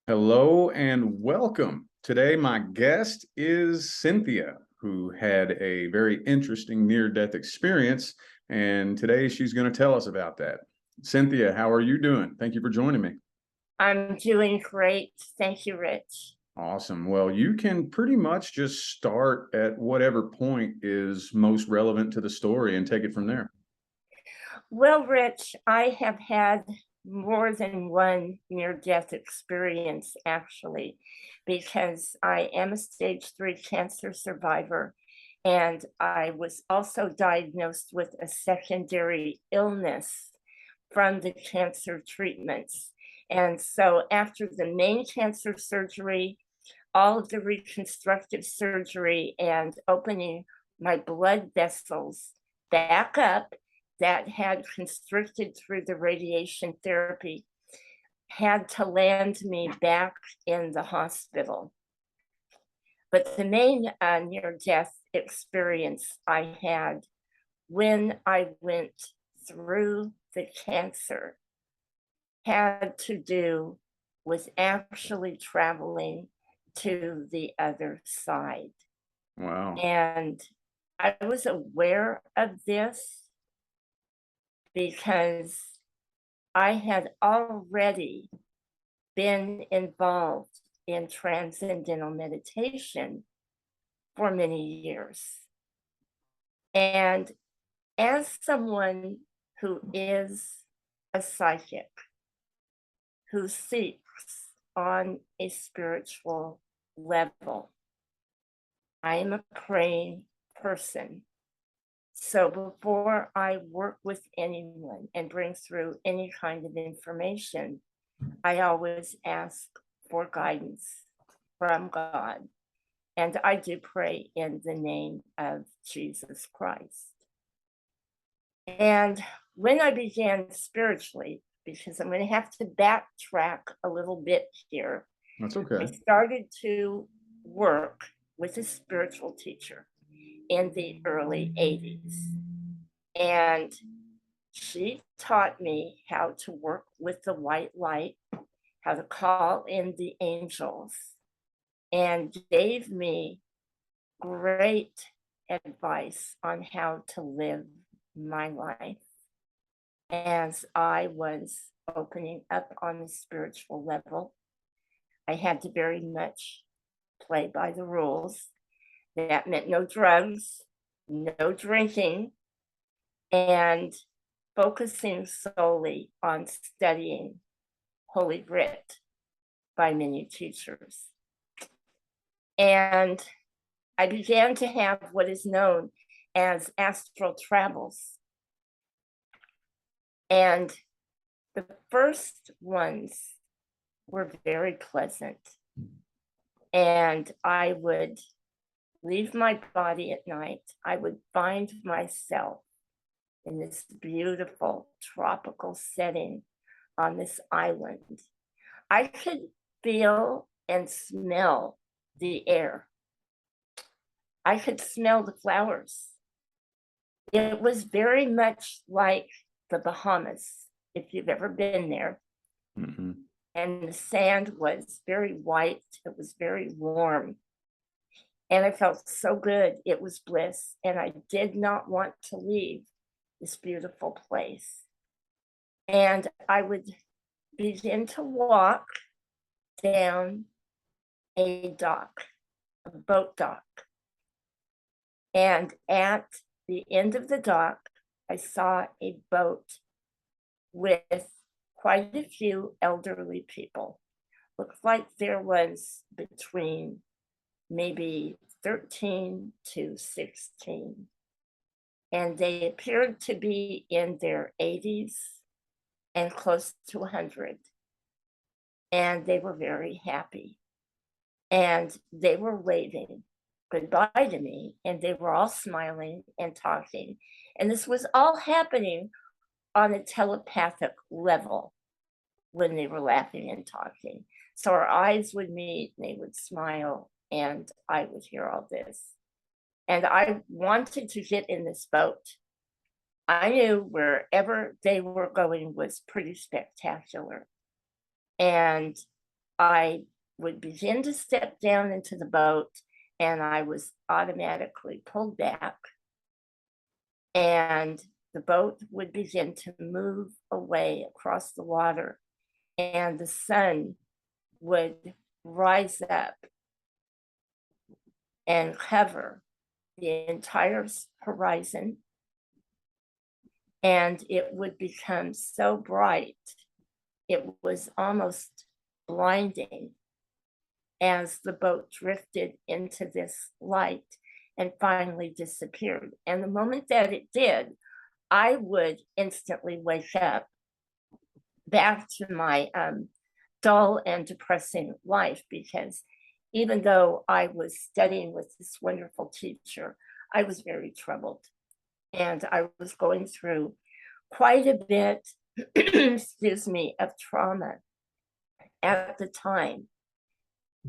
Hello and welcome. Today, my guest is Cynthia, who had a very interesting near-death experience, and today she's going to tell us about that. Cynthia, how are you doing? Thank you for joining me. I'm doing great. Thank you, Rich. Awesome. Well, you can pretty much just start at whatever point is most relevant to the story and take it from there. Well, Rich, I have had more than one near-death experience, actually, because I am a stage 3 cancer survivor, and I was also diagnosed with a secondary illness from the cancer treatments. And so after the main cancer surgery, all of the reconstructive surgery and opening my blood vessels back up that had constricted through the radiation therapy had to land me back in the hospital. But the main near-death experience I had when I went through the cancer had to do with actually traveling to the other side. Wow. And I was aware of this because I had already been involved in transcendental meditation for many years. And as someone who is a psychic, who seeks on a spiritual level, I am a praying person. So before I work with anyone and bring through any kind of information, I always ask for guidance from God. And I do pray in the name of Jesus Christ. And when I began spiritually, because I'm going to have to backtrack a little bit here, That's I okay. started to work with a spiritual teacher in the early 80s. And she taught me how to work with the white light, how to call in the angels, and gave me great advice on how to live my life as I was opening up on the spiritual level. I had to very much play by the rules. That meant no drugs, no drinking, and focusing solely on studying Holy Writ by many teachers. And I began to have what is known as astral travels. And the first ones were very pleasant. And I would leave my body at night. I would find myself in this beautiful tropical setting on this island. I could feel and smell the air. I could smell the flowers. It was very much like the Bahamas, if you've ever been there. Hmm. And the sand was very white. It was very warm. And I felt so good. It was bliss. And I did not want to leave this beautiful place. And I would begin to walk down a dock, a boat dock. And at the end of the dock, I saw a boat with quite a few elderly people. Looked like there was between maybe 13 to 16. And they appeared to be in their 80s and close to 100. And they were very happy. And they were waving goodbye to me, and they were all smiling and talking. And this was all happening on a telepathic level when they were laughing and talking. So our eyes would meet, and they would smile, and I would hear all this. And I wanted to get in this boat. I knew wherever they were going was pretty spectacular. And I would begin to step down into the boat, and I was automatically pulled back, and the boat would begin to move away across the water, and the sun would rise up and cover the entire horizon, and it would become so bright, it was almost blinding as the boat drifted into this light and finally disappeared. And the moment that it did, I would instantly wake up back to my dull and depressing life, because even though I was studying with this wonderful teacher, I was very troubled. And I was going through quite a bit, excuse me, of trauma at the time.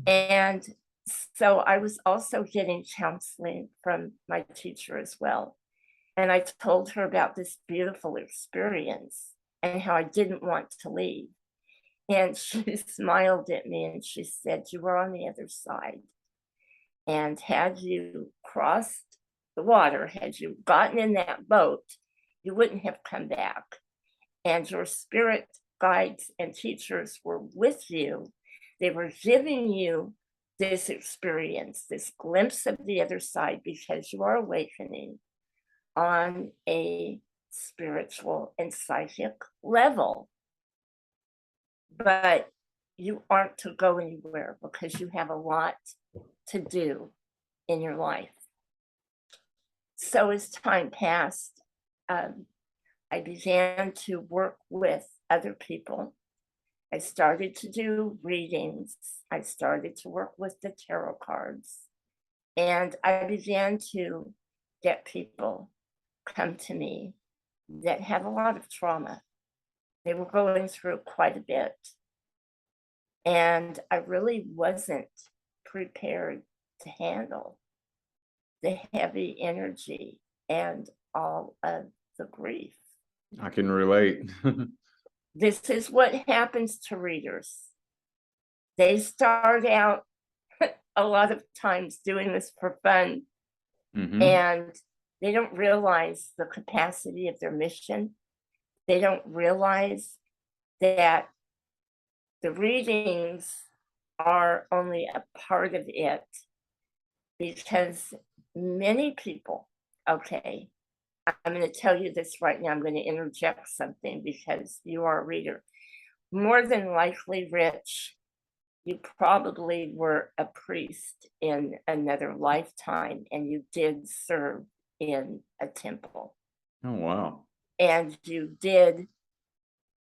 And so I was also getting counseling from my teacher as well. And I told her about this beautiful experience and how I didn't want to leave. And she smiled at me and she said, "You were on the other side. And had you crossed the water, had you gotten in that boat, you wouldn't have come back. And your spirit guides and teachers were with you. They were giving you this experience, this glimpse of the other side, because you are awakening on a spiritual and psychic level. But you aren't to go anywhere because you have a lot to do in your life." So as time passed, I began to work with other people. I started to do readings. I started to work with the tarot cards. And I began to get people come to me that had a lot of trauma. They were going through quite a bit. And I really wasn't prepared to handle the heavy energy and all of the grief. I can relate. This is what happens to readers. They start out a lot of times doing this for fun, Hmm. and they don't realize the capacity of their mission. They don't realize that the readings are only a part of it, because many people, okay, I'm going to tell you this right now. I'm going to interject something because you are a reader. More than likely, Rich, you probably were a priest in another lifetime and you did serve in a temple. Oh, wow. And you did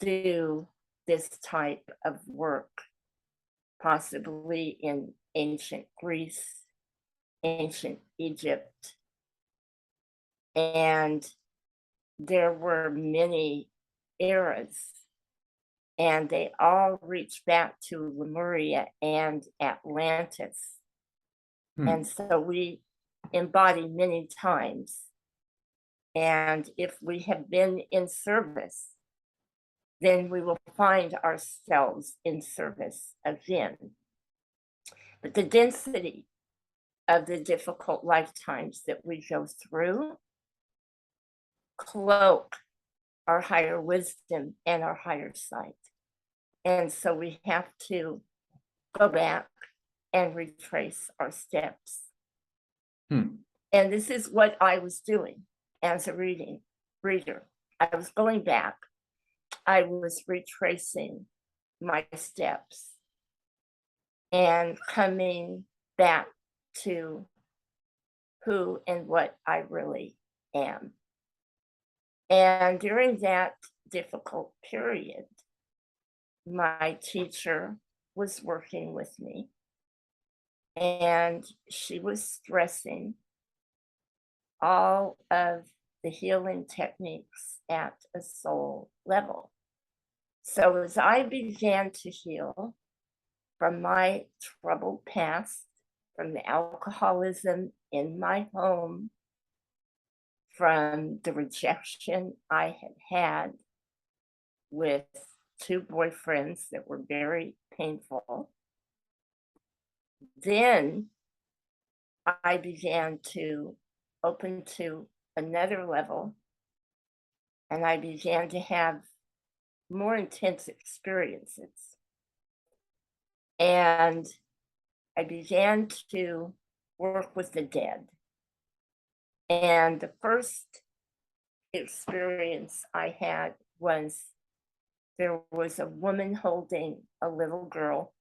do this type of work, possibly in ancient Greece, ancient Egypt. And there were many eras, and they all reach back to Lemuria and Atlantis. Hmm. And so we embody many times. And if we have been in service, then we will find ourselves in service again. But the density of the difficult lifetimes that we go through cloak our higher wisdom and our higher sight. And so we have to go back and retrace our steps. Hmm. And this is what I was doing as a reader. I was going back. I was retracing my steps and coming back to who and what I really am. And during that difficult period, my teacher was working with me, and she was stressing all of the healing techniques at a soul level. So as I began to heal from my troubled past, from the alcoholism in my home, from the rejection I had had with 2 boyfriends that were very painful. Then I began to open to another level, and I began to have more intense experiences. And I began to work with the dead. And the first experience I had was there was a woman holding a little girl,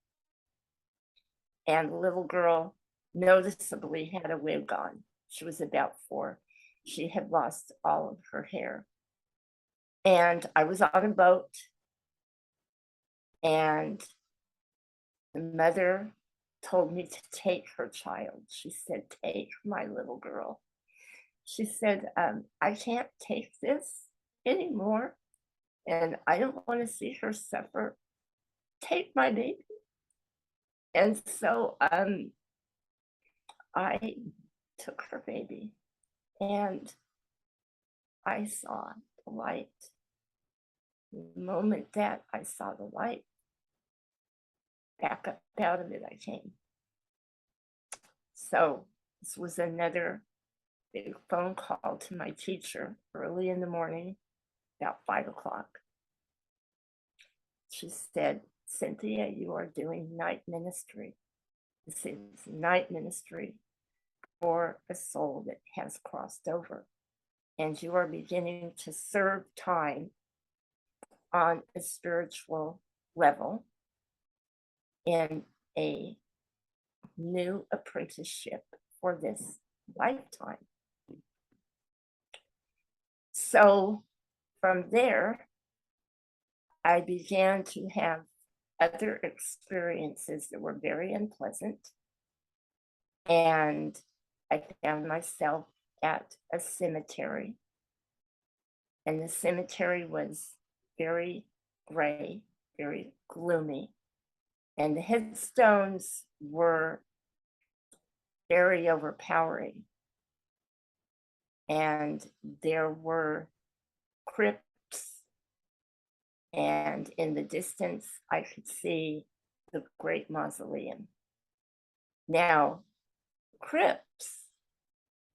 and the little girl noticeably had a wig on. She was about 4. She had lost all of her hair. And I was on a boat, and the mother told me to take her child. She said, "Take my little girl." She said, "I can't take this anymore, and I don't want to see her suffer. Take my baby." And so I took her baby, and I saw the light. The moment that I saw the light, back up out of it I came. So this was another big phone call to my teacher early in the morning, about 5 o'clock. She said, "Cynthia, you are doing night ministry. This is night ministry for a soul that has crossed over. And you are beginning to serve time on a spiritual level in a new apprenticeship for this lifetime." So from there, I began to have other experiences that were very unpleasant. And I found myself at a cemetery. And the cemetery was very gray, very gloomy. And the headstones were very overpowering. And there were crypts, and in the distance, I could see the great mausoleum. Now, crypts,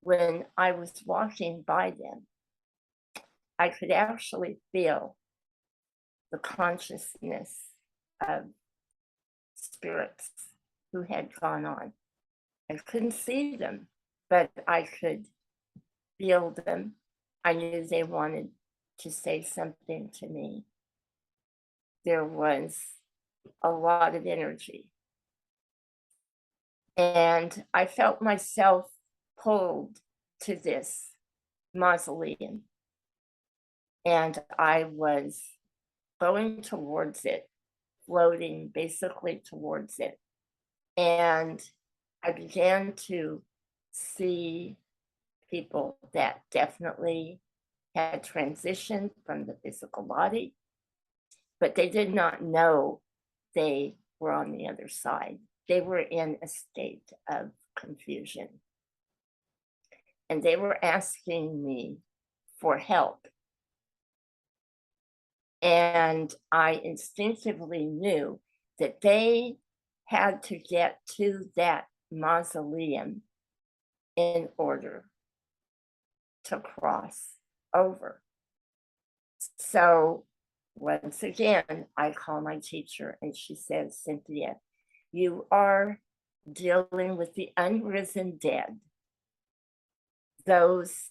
when I was walking by them, I could actually feel the consciousness of spirits who had gone on. I couldn't see them, but I could feel them. I knew they wanted to say something to me. There was a lot of energy. And I felt myself pulled to this mausoleum. And I was going towards it, floating basically towards it. And I began to see people that definitely had transitioned from the physical body, but they did not know they were on the other side. They were in a state of confusion. And they were asking me for help. And I instinctively knew that they had to get to that mausoleum in order to cross over. So once again, I call my teacher and she says, "Cynthia, you are dealing with the unrisen dead, those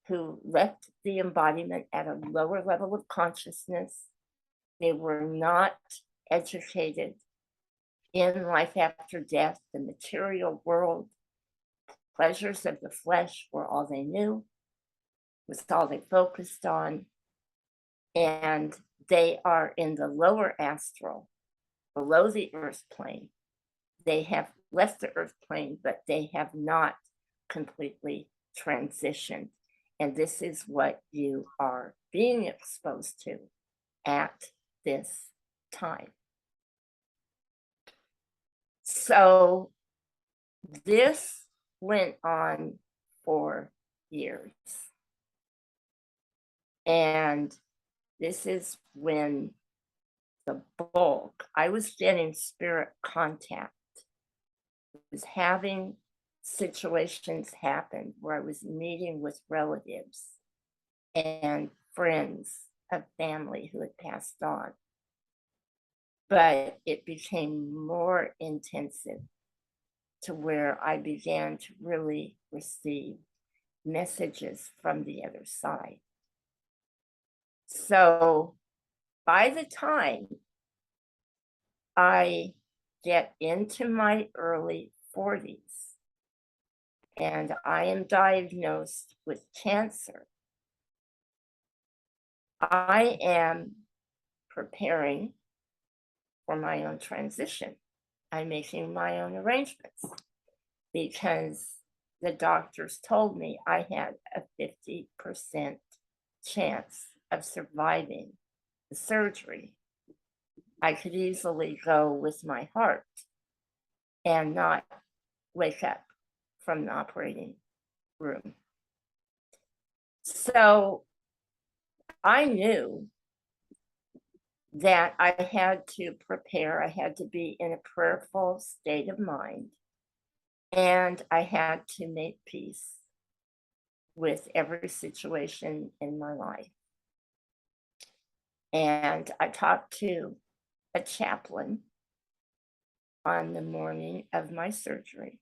who left the embodiment at a lower level of consciousness. They were not educated in life after death, the material world. Pleasures of the flesh were all they knew, was all they focused on. And they are in the lower astral, below the earth plane. They have left the earth plane, but they have not completely transitioned. And this is what you are being exposed to at this time." So this went on for years. And this is when the bulk. I was getting spirit contact, was having situations happen where I was meeting with relatives and friends of family who had passed on. But it became more intensive to where I began to really receive messages from the other side. So by the time I get into my early 40s and I am diagnosed with cancer, I am preparing for my own transition. I'm making my own arrangements because the doctors told me I had a 50% chance of surviving the surgery. I could easily go with my heart and not wake up from the operating room. So I knew that I had to prepare, I had to be in a prayerful state of mind, and I had to make peace with every situation in my life. And I talked to a chaplain on the morning of my surgery,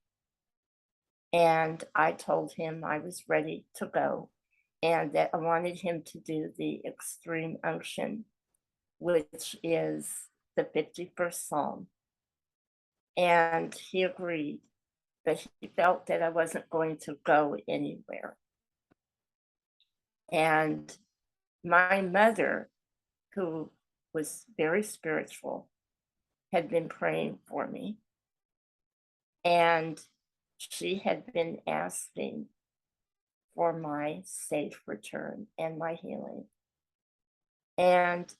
and I told him I was ready to go and that I wanted him to do the extreme unction, which is the 51st Psalm. And he agreed, but he felt that I wasn't going to go anywhere. And my mother, who was very spiritual, had been praying for me. And she had been asking for my safe return and my healing. And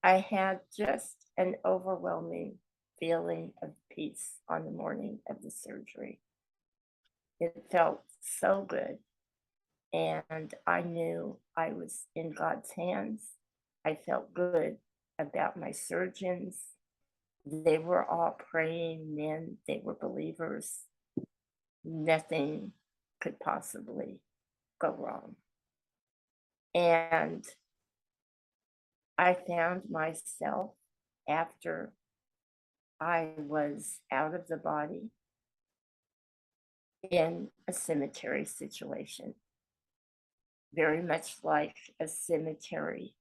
I had just an overwhelming feeling of peace on the morning of the surgery. It felt so good. And I knew I was in God's hands. I felt good about my surgeons. They were all praying men, they were believers. Nothing could possibly go wrong. And I found myself after I was out of the body in a cemetery situation, very much like a cemetery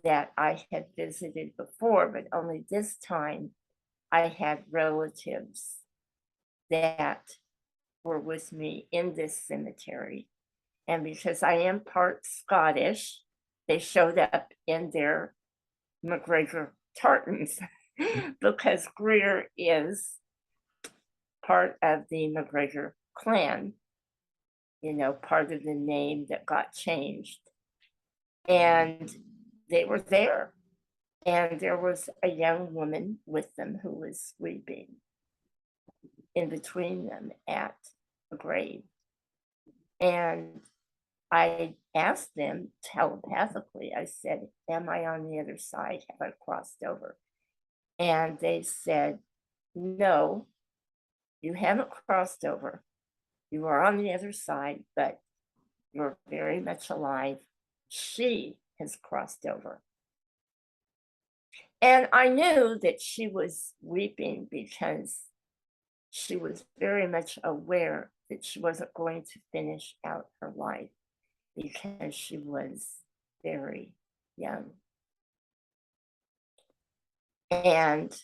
that I had visited before, but only this time I had relatives that were with me in this cemetery. And because I am part Scottish, they showed up in their McGregor tartans because Greer is part of the McGregor clan, part of the name that got changed. And they were there. And there was a young woman with them who was weeping in between them at a grave. And I asked them telepathically, I said, am I on the other side? Have I crossed over? And they said, no, you haven't crossed over. You are on the other side, but you're very much alive. She has crossed over. And I knew that she was weeping because she was very much aware that she wasn't going to finish out her life because she was very young. And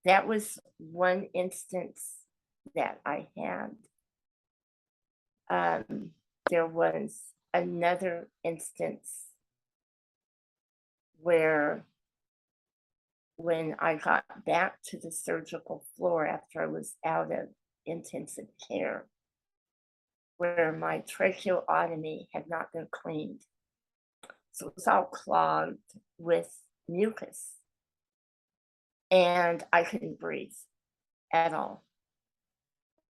that was one instance that I had. There was another instance where when I got back to the surgical floor after I was out of intensive care, where my tracheotomy had not been cleaned. So it was all clogged with mucus. And I couldn't breathe at all.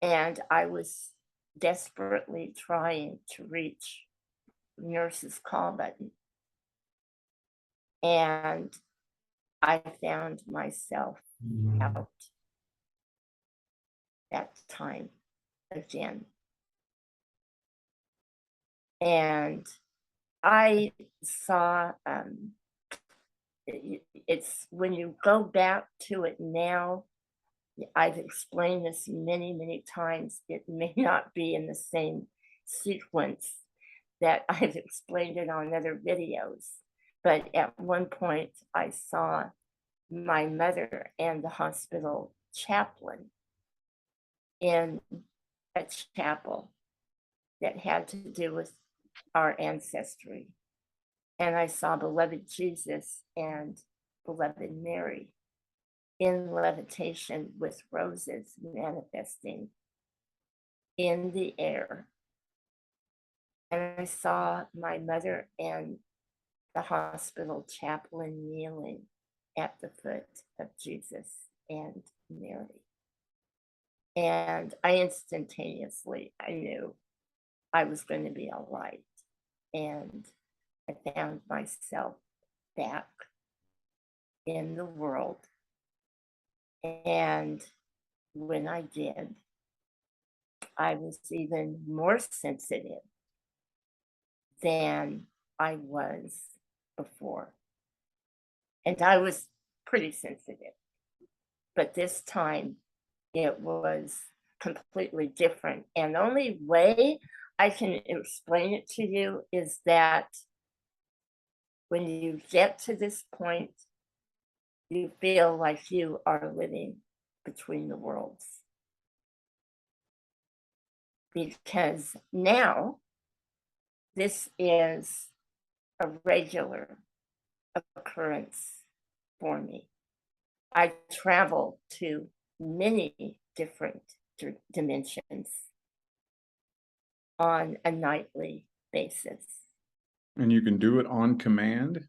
And I was desperately trying to reach the nurse's call button. And I found myself out that time again. And I saw, it's when you go back to it now, I've explained this many, many times. It may not be in the same sequence that I've explained it on other videos, but at one point I saw my mother and the hospital chaplain in a chapel that had to do with our ancestry. And I saw beloved Jesus and beloved Mary in levitation with roses manifesting in the air. And I saw my mother and the hospital chaplain kneeling at the foot of Jesus and Mary. And I instantaneously, I knew I was going to be all right. And I found myself back in the world. And when I did, I was even more sensitive than I was before. And I was pretty sensitive. But this time it was completely different. And the only way I can explain it to you is that when you get to this point, you feel like you are living between the worlds. Because now this is a regular occurrence for me. I travel to many different dimensions on a nightly basis. And you can do it on command?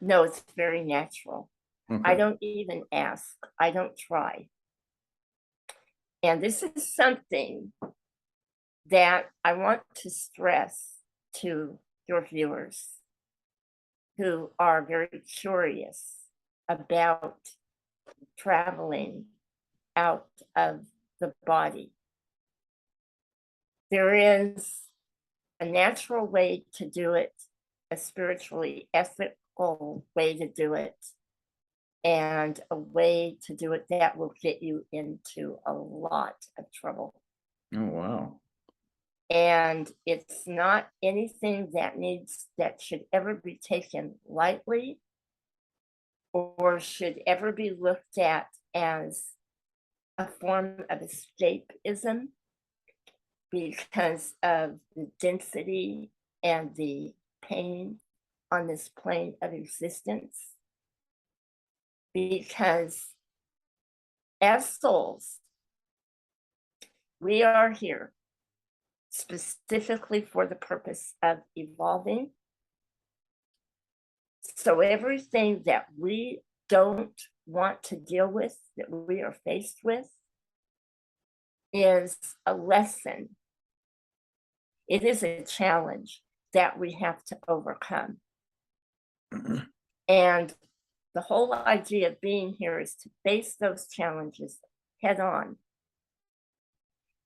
No, it's very natural. I Okay. don't even ask. I don't try. And this is something that I want to stress to your viewers who are very curious about traveling out of the body. There is a natural way to do it, a spiritually ethical way to do it, and a way to do it that will get you into a lot of trouble. Oh, wow. And it's not anything that should ever be taken lightly or should ever be looked at as a form of escapism because of the density and the pain on this plane of existence. Because as souls, we are here specifically for the purpose of evolving. So everything that we don't want to deal with, that we are faced with, is a lesson. It is a challenge that we have to overcome. And the whole idea of being here is to face those challenges head on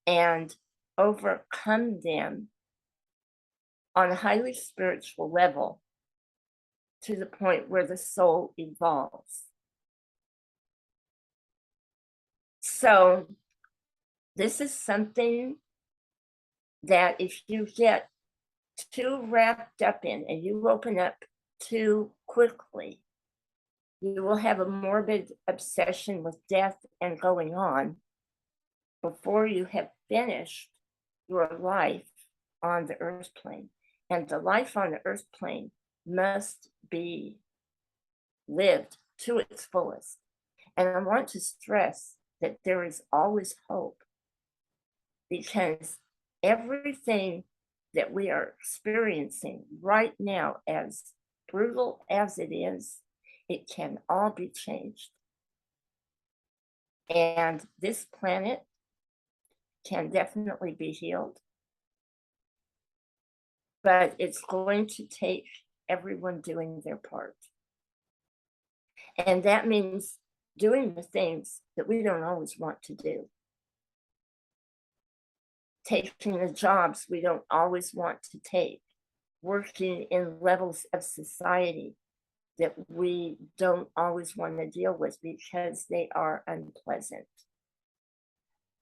and overcome them on a highly spiritual level to the point where the soul evolves. So this is something that if you get too wrapped up in and you open up too quickly, you will have a morbid obsession with death and going on before you have finished your life on the earth plane. And the life on the earth plane must be lived to its fullest. And I want to stress that there is always hope, because everything that we are experiencing right now, as brutal as it is, it can all be changed. And this planet can definitely be healed, but it's going to take everyone doing their part. And that means doing the things that we don't always want to do, taking the jobs we don't always want to take, working in levels of society that we don't always want to deal with because they are unpleasant.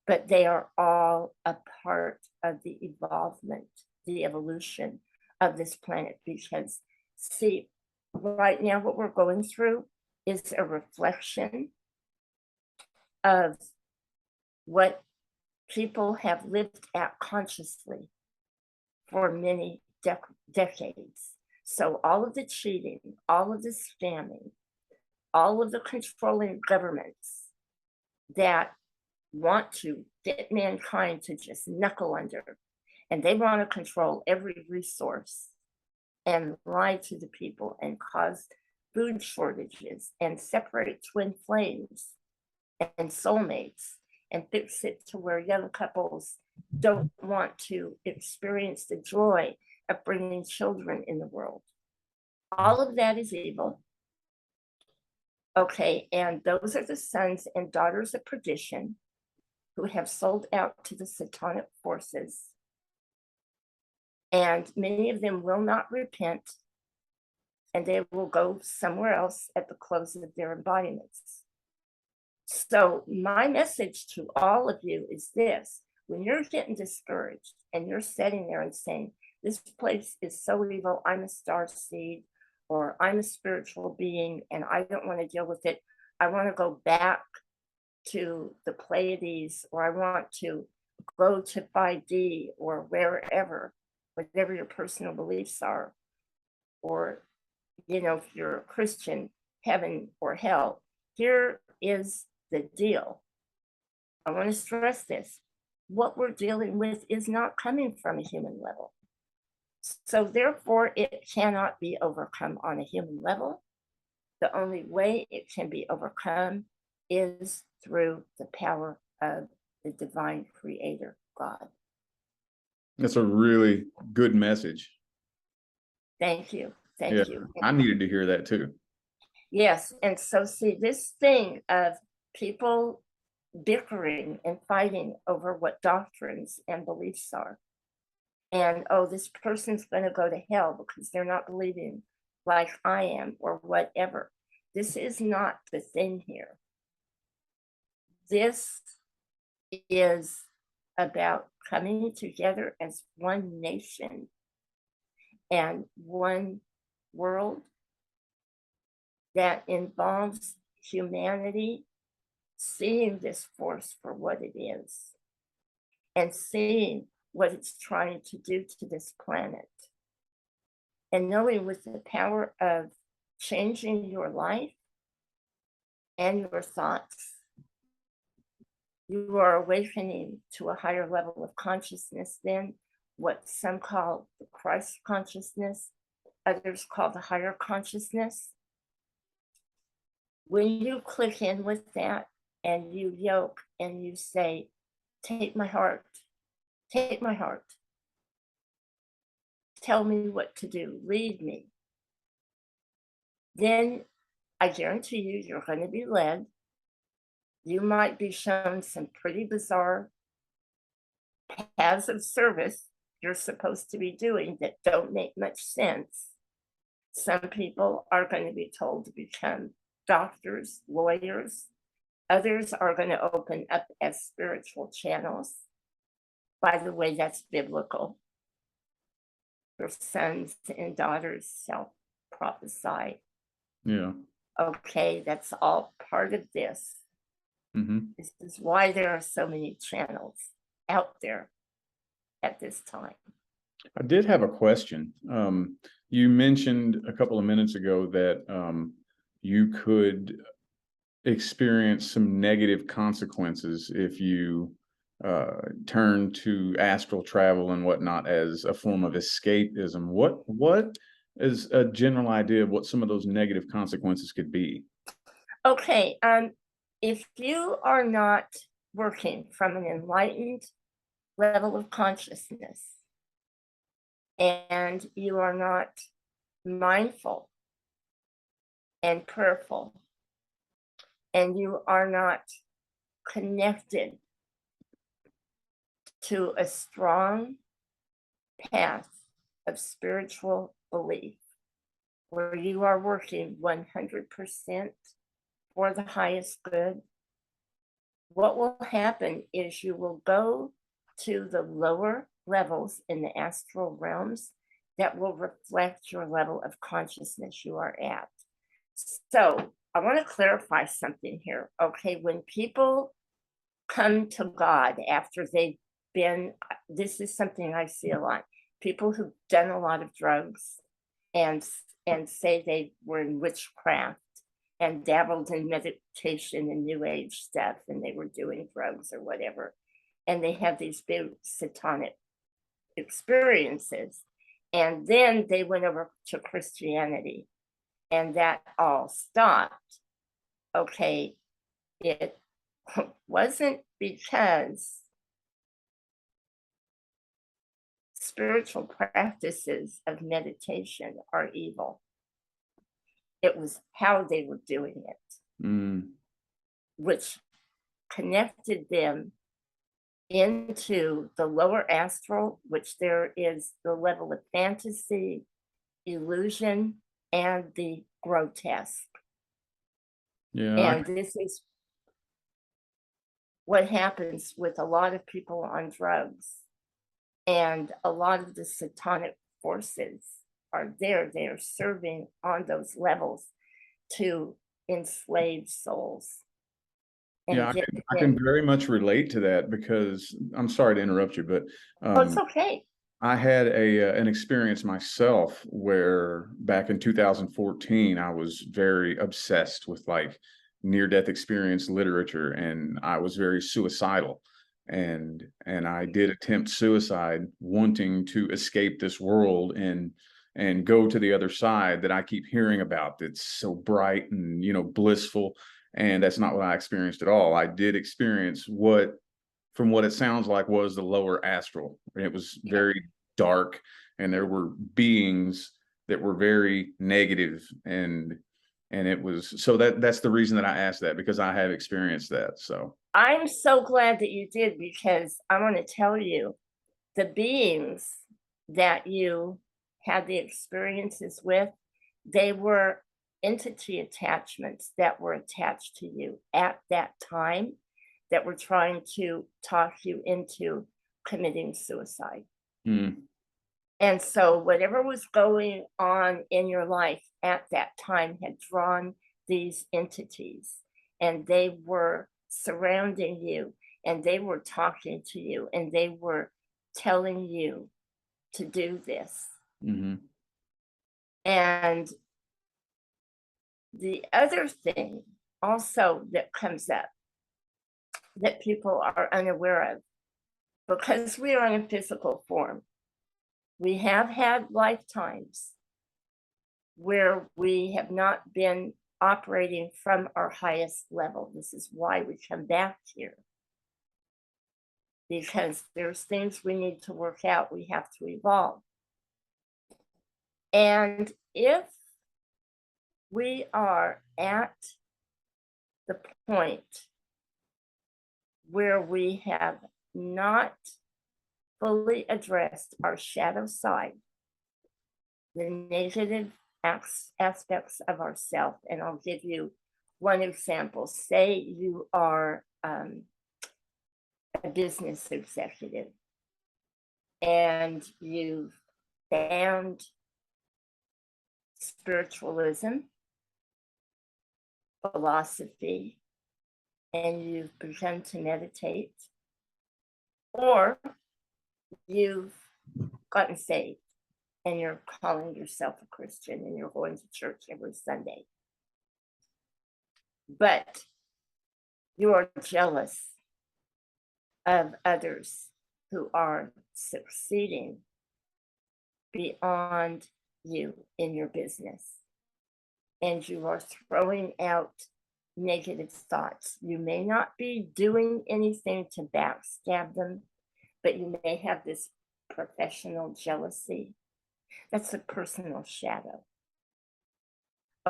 But they are all a part of the evolvement, the evolution of this planet. Because, see, right now, what we're going through is a reflection of what people have lived at consciously for many decades. So, all of the cheating, all of the scamming, all of the controlling governments that want to get mankind to just knuckle under, and they want to control every resource and lie to the people and cause food shortages and separate twin flames and soulmates and fix it to where young couples don't want to experience the joy of bringing children in the world. All of that is evil. Okay, and those are the sons and daughters of perdition who have sold out to the satanic forces. And many of them will not repent, and they will go somewhere else at the close of their embodiments. So, my message to all of you is this: when you're getting discouraged and you're sitting there and saying, this place is so evil, I'm a star seed, or I'm a spiritual being and I don't want to deal with it, I want to go back to the Pleiades, or I want to go to 5D, or wherever, whatever your personal beliefs are, or, if you're a Christian, heaven or hell. Here is the deal. I want to stress this. What we're dealing with is not coming from a human level. So therefore, it cannot be overcome on a human level. The only way it can be overcome is through the power of the divine creator, God. That's a really good message. Thank you. Yeah, Thank you. I needed to hear that too. Yes. And so, see, this thing of people bickering and fighting over what doctrines and beliefs are. And, oh, this person's going to go to hell because they're not believing like I am, or whatever. This is not the thing here. This is about coming together as one nation and one world that involves humanity seeing this force for what it is and seeing what it's trying to do to this planet, and knowing with the power of changing your life and your thoughts, you are awakening to a higher level of consciousness than what some call the Christ consciousness, others call the higher consciousness. When you click in with that and you yoke and you say, take my heart, tell me what to do, lead me, then I guarantee you, you're going to be led. You might be shown some pretty bizarre paths of service you're supposed to be doing that don't make much sense. Some people are going to be told to become doctors, lawyers. Others are going to open up as spiritual channels. By the way, that's biblical. Your sons and daughters shall prophesy. Yeah. Okay, that's all part of this. Mm-hmm. This is why there are so many channels out there at this time. I did have a question. You mentioned a couple of minutes ago that you could experience some negative consequences if you turn to astral travel and whatnot as a form of escapism. What is a general idea of what some of those negative consequences could be? Okay, if you are not working from an enlightened level of consciousness and you are not mindful and prayerful and you are not connected to a strong path of spiritual belief where you are working 100% for the highest good, what will happen is you will go to the lower levels in the astral realms that will reflect your level of consciousness you are at. So I want to clarify something here. Okay, when people come to God after they've been, this is something I see a lot. People who've done a lot of drugs and say they were in witchcraft and dabbled in meditation and new age stuff, and they were doing drugs or whatever, and they have these big satanic experiences, and then they went over to Christianity, and that all stopped. Okay, it wasn't because spiritual practices of meditation are evil. It was how they were doing it, which connected them into the lower astral, which there is the level of fantasy, illusion, and the grotesque. Yeah, And this is what happens with a lot of people on drugs. And a lot of the satanic forces are there. They are serving on those levels to enslave souls and yeah, get I them. can very much relate to that because I'm sorry to interrupt you, but Oh, it's okay. I had an experience myself where back in 2014, I was very obsessed with like near-death experience literature, and I was very suicidal. And I did attempt suicide, wanting to escape this world and go to the other side that I keep hearing about. That's so bright and blissful, and that's not what I experienced at all. I did experience what from what it sounds like was the lower astral. It was Yeah. very dark, and there were beings that were very negative, and it was so that's the reason that I asked that, because I have experienced that. So I'm so glad that you did, because I want to tell you the beings that you had the experiences with, they were entity attachments that were attached to you at that time that were trying to talk you into committing suicide. And so, whatever was going on in your life at that time had drawn these entities, and they were surrounding you, and they were talking to you, and they were telling you to do this. And the other thing also that comes up that people are unaware of, because we are in a physical form, we have had lifetimes where we have not been operating from our highest level. This is why we come back here, because there's things we need to work out. We have to evolve. And if we are at the point where we have not fully addressed our shadow side, the negative aspects of ourself, and I'll give you one example. Say you are a business executive and you've found spiritualism, philosophy, and you've begun to meditate, or you've gotten saved and you're calling yourself a Christian and you're going to church every Sunday, but you are jealous of others who are succeeding beyond you in your business, and you are throwing out negative thoughts. You may not be doing anything to backstab them, but you may have this professional jealousy. That's a personal shadow.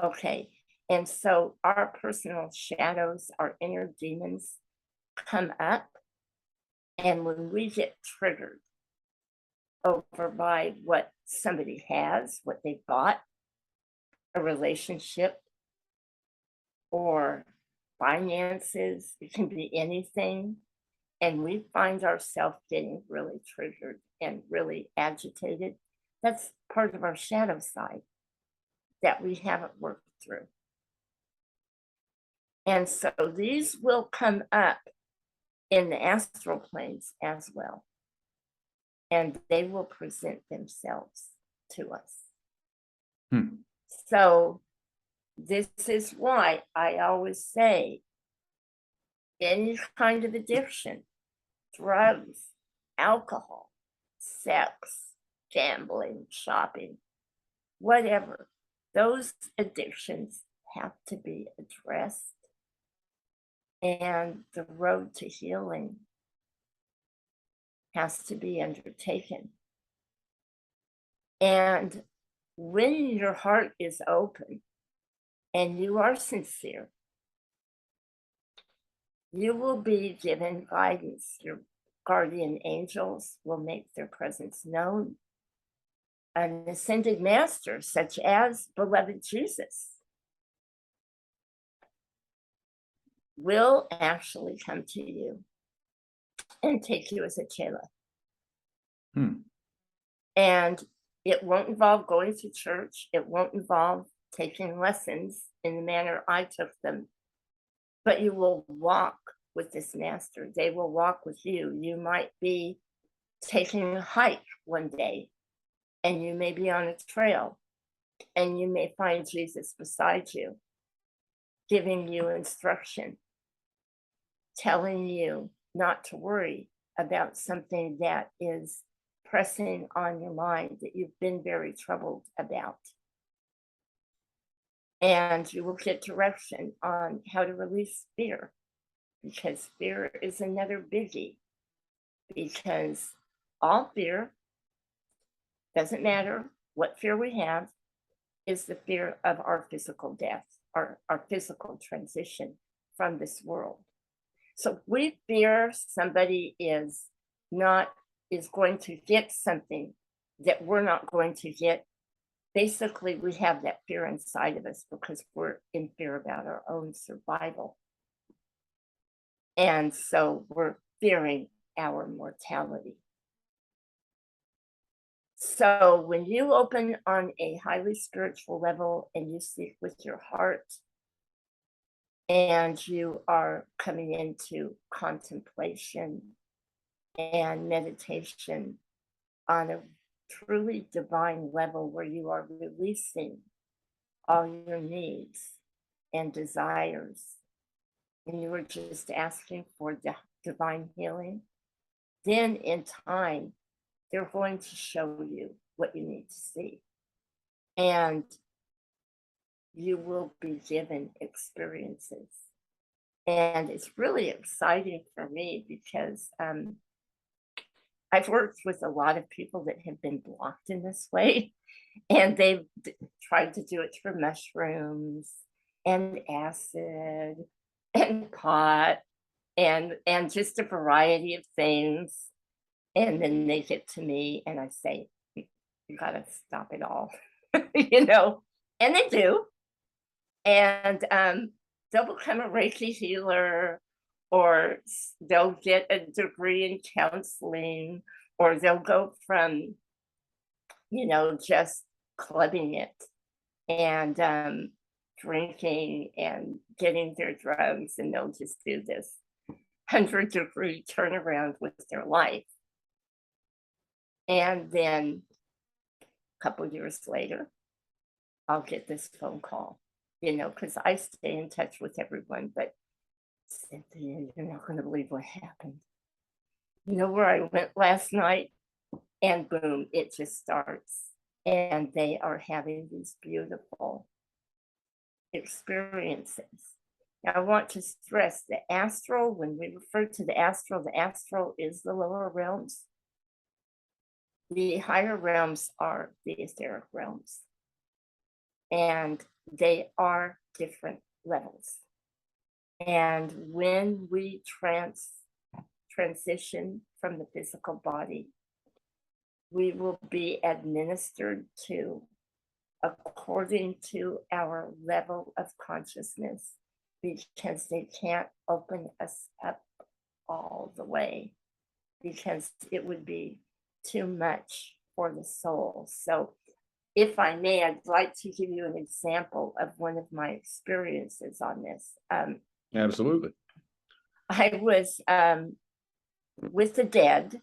Okay, And so our personal shadows, our inner demons come up. And when we get triggered over by what somebody has, what they bought, a relationship, or finances, it can be anything, and we find ourselves getting really triggered and really agitated, that's part of our shadow side that we haven't worked through. And so these will come up in the astral planes as well, and they will present themselves to us. Hmm. So this is why I always say any kind of addiction, drugs, alcohol, sex, gambling, shopping, whatever, those addictions have to be addressed. And the road to healing has to be undertaken. And when your heart is open and you are sincere, you will be given guidance. Your guardian angels will make their presence known. An ascended master, such as beloved Jesus, will actually come to you and take you as a chela. Hmm. And it won't involve going to church. It won't involve taking lessons in the manner I took them. But you will walk with this master. They will walk with you. You might be taking a hike one day, and you may be on a trail, and you may find Jesus beside you, giving you instruction, telling you not to worry about something that is pressing on your mind that you've been very troubled about. And you will get direction on how to release fear, because fear is another biggie. Because all fear, doesn't matter what fear we have, is the fear of our physical death, our physical transition from this world. So we fear somebody is going to get something that we're not going to get. Basically, we have that fear inside of us because we're in fear about our own survival. And so we're fearing our mortality. So when you open on a highly spiritual level and you seek with your heart, and you are coming into contemplation and meditation on a truly divine level where you are releasing all your needs and desires, and you are just asking for divine healing, then in time, they're going to show you what you need to see. And you will be given experiences. And it's really exciting for me because I've worked with a lot of people that have been blocked in this way, and they've tried to do it through mushrooms and acid and pot and just a variety of things. And then they get to me and I say, you gotta stop it all, you know, and they do. And they'll become a Reiki healer, or they'll get a degree in counseling, or they'll go from, just clubbing it and drinking and getting their drugs, and they'll just do this 100-degree turnaround with their life. And then a couple years later, I'll get this phone call, because I stay in touch with everyone. But Cynthia, you're not going to believe what happened. You know where I went last night? And boom, it just starts. And they are having these beautiful experiences. Now, I want to stress the astral, when we refer to the astral is the lower realms. The higher realms are the etheric realms. And they are different levels. And when we transition from the physical body, we will be administered to according to our level of consciousness, because they can't open us up all the way, because it would be too much for the soul. So if I may, I'd like to give you an example of one of my experiences on this. Absolutely. I was with the dead,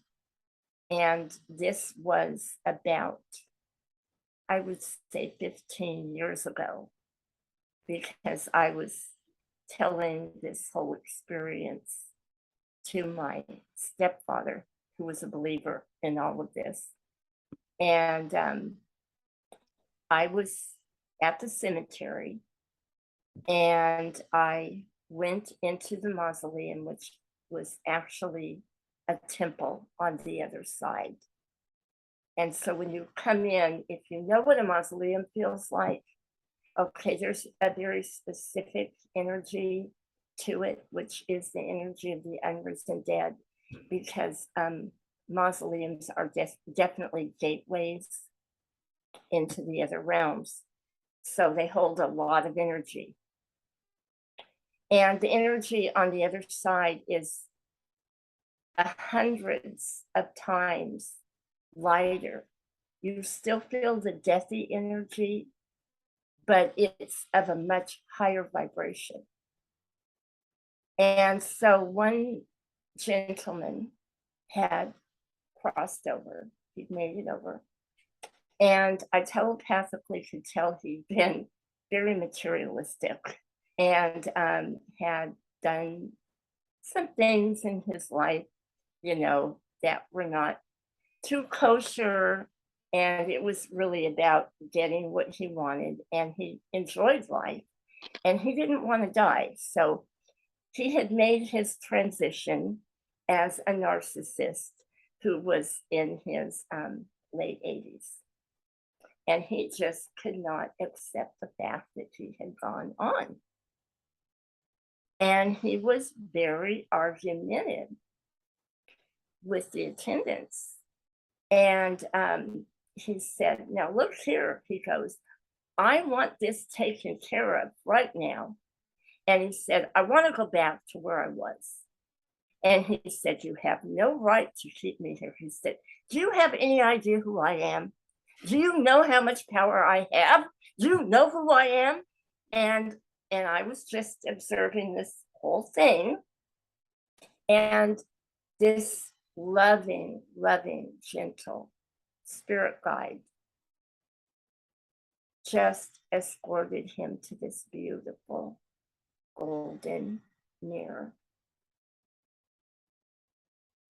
and this was about, I would say, 15 years ago, because I was telling this whole experience to my stepfather, who was a believer in all of this. And I was at the cemetery, and I went into the mausoleum, which was actually a temple on the other side. And so when you come in, if you know what a mausoleum feels like, okay, there's a very specific energy to it, which is the energy of the unrisen dead, because mausoleums are definitely gateways into the other realms. So they hold a lot of energy. And the energy on the other side is hundreds of times lighter. You still feel the deathy energy, but it's of a much higher vibration. And so one gentleman had crossed over, he'd made it over. And I telepathically could tell he'd been very materialistic, and had done some things in his life, that were not too kosher. And it was really about getting what he wanted, and he enjoyed life, and he didn't want to die. So he had made his transition as a narcissist who was in his late 80s. And he just could not accept the fact that he had gone on. And he was very argumentative with the attendants. And he said, "Now look here," he goes, "I want this taken care of right now." And he said, "I want to go back to where I was." And he said, "You have no right to keep me here." He said, "Do you have any idea who I am? Do you know how much power I have? Do you know who I am?" And I was just observing this whole thing. And this loving, gentle spirit guide just escorted him to this beautiful golden mirror.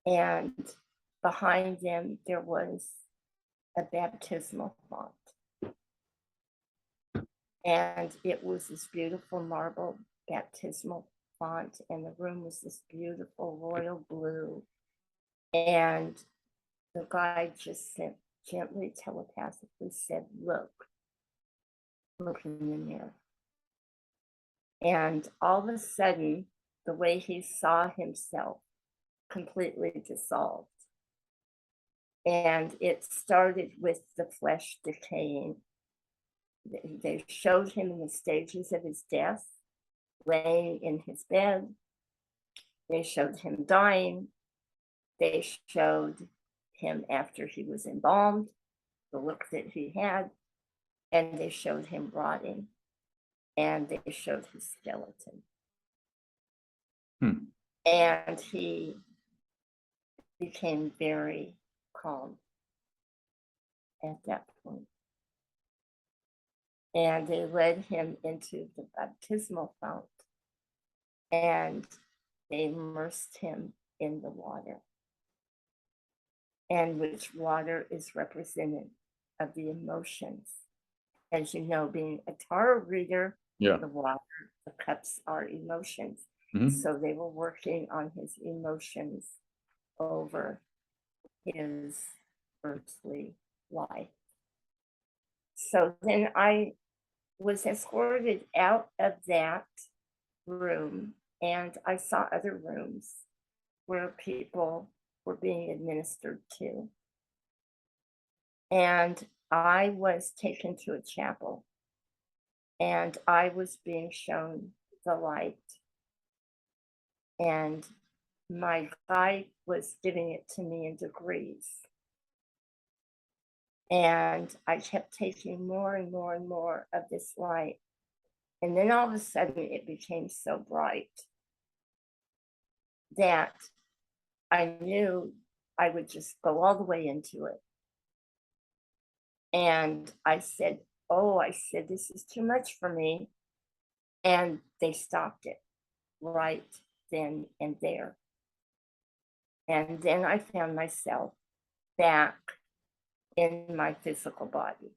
And behind them, there was a baptismal font. And it was this beautiful marble baptismal font, and the room was this beautiful royal blue. And the guide just gently, telepathically said, look in the mirror. And all of a sudden, the way he saw himself completely dissolved. And it started with the flesh decaying. They showed him in the stages of his death, laying in his bed. They showed him dying. They showed him after he was embalmed, the look that he had, and they showed him rotting, and they showed his skeleton. And he became very calm at that point. And they led him into the baptismal fount, and they immersed him in the water, and which water is representative of the emotions. As you know, being a tarot reader, the water, the cups are emotions. So they were working on his emotions over his earthly life. So then I was escorted out of that room, and I saw other rooms where people were being administered to. And I was taken to a chapel and I was being shown the light. And my guide was giving it to me in degrees. And I kept taking more and more and more of this light. And then all of a sudden, it became so bright that I knew I would just go all the way into it. And I said, "Oh," I said, "this is too much for me." And they stopped it right then and there. And then I found myself back in my physical body.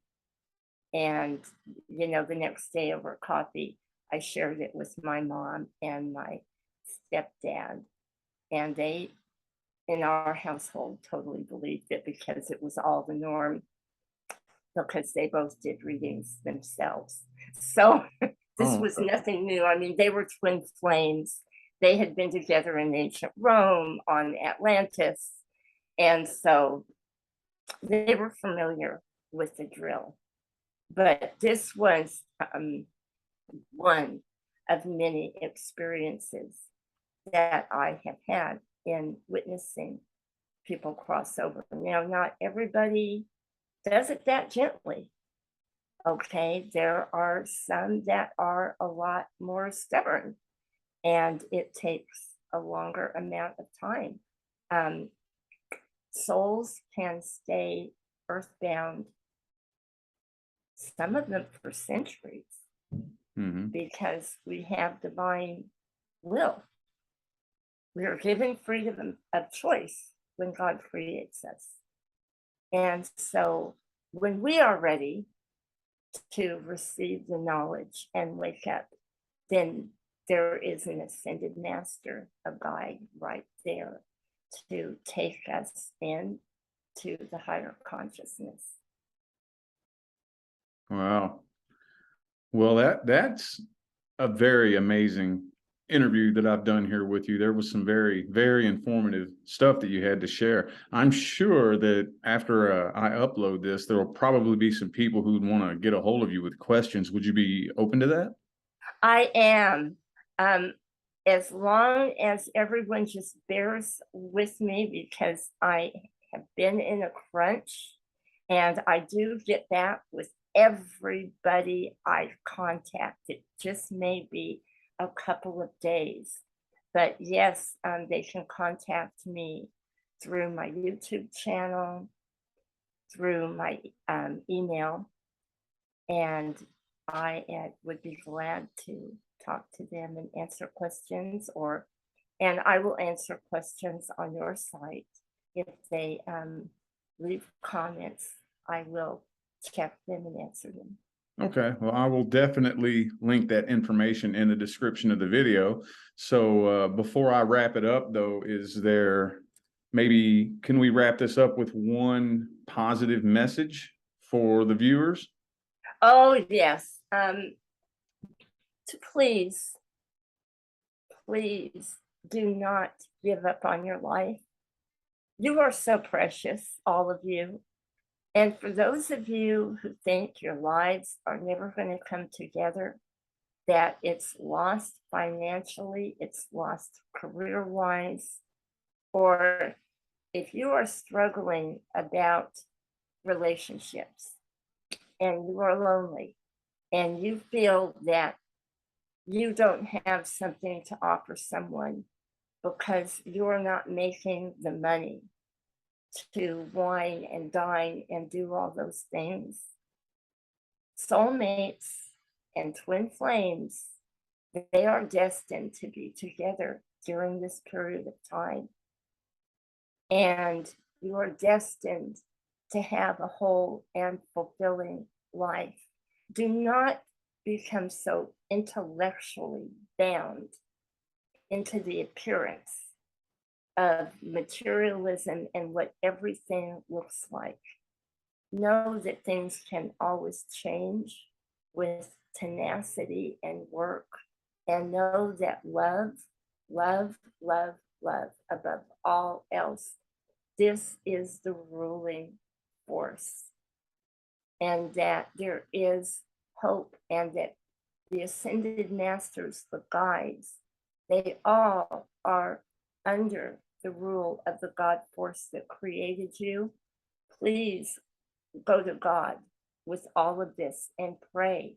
And, the next day over coffee, I shared it with my mom and my stepdad. And they, in our household, totally believed it because it was all the norm, because they both did readings themselves. So this Oh, was nothing new. I mean, they were twin flames. They had been together in ancient Rome, on Atlantis. And so they were familiar with the drill. But this was one of many experiences that I have had in witnessing people cross over. Now, not everybody does it that gently. Okay, there are some that are a lot more stubborn, and it takes a longer amount of time. Um, Souls can stay earthbound, some of them for centuries, hmm. because we have divine will. We are given freedom of choice when God creates us. And so when we are ready to receive the knowledge and wake up, then there is an ascended master, a guide right there to take us in to the higher consciousness. Wow. Well, that's a very amazing interview that I've done here with you. There was some very, very informative stuff that you had to share. I'm sure that after I upload this, there will probably be some people who'd want to get a hold of you with questions. Would you be open to that? I am. Um, as long as everyone just bears with me because I have been in a crunch and I do get that with everybody I contact. It just may be a couple of days. But yes, they can contact me through my YouTube channel, through my email, and I would be glad to talk to them and answer questions, and I will answer questions on your site if they leave comments. I will check them and answer them. Okay, well, I will definitely link that information in the description of the video. So before I wrap it up, though, can we wrap this up with one positive message for the viewers? Oh yes, to please do not give up on your life. You are so precious, all of you. And for those of you who think your lives are never going to come together, that it's lost financially, it's lost career wise, or if you are struggling about relationships and you are lonely and you feel that you don't have something to offer someone because you're not making the money to wine and dine and do all those things. Soulmates and twin flames, they are destined to be together during this period of time. And you are destined to have a whole and fulfilling life. Do not become so intellectually bound into the appearance of materialism and what everything looks like. Know that things can always change with tenacity, and work. And know that love, love, love, love above all else, this is the ruling force. And that there is hope, and that the ascended masters, the guides, they all are under the rule of the God force that created you. Please go to God with all of this and pray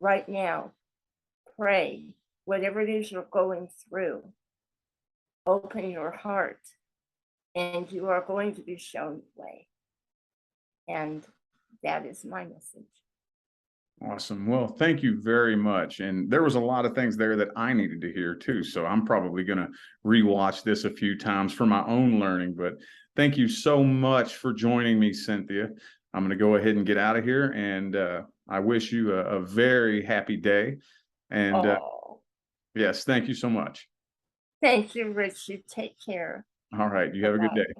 right now. Pray, whatever it is you're going through, open your heart, and you are going to be shown the way. And that is my message. Awesome. Well, thank you very much. And there was a lot of things there that I needed to hear too. So I'm probably going to rewatch this a few times for my own learning. But thank you so much for joining me, Cynthia. I'm going to go ahead and get out of here. And I wish you a very happy day. And Oh, yes, thank you so much. thank you, Rich. You take care. All right. You have a good Bye-bye. day.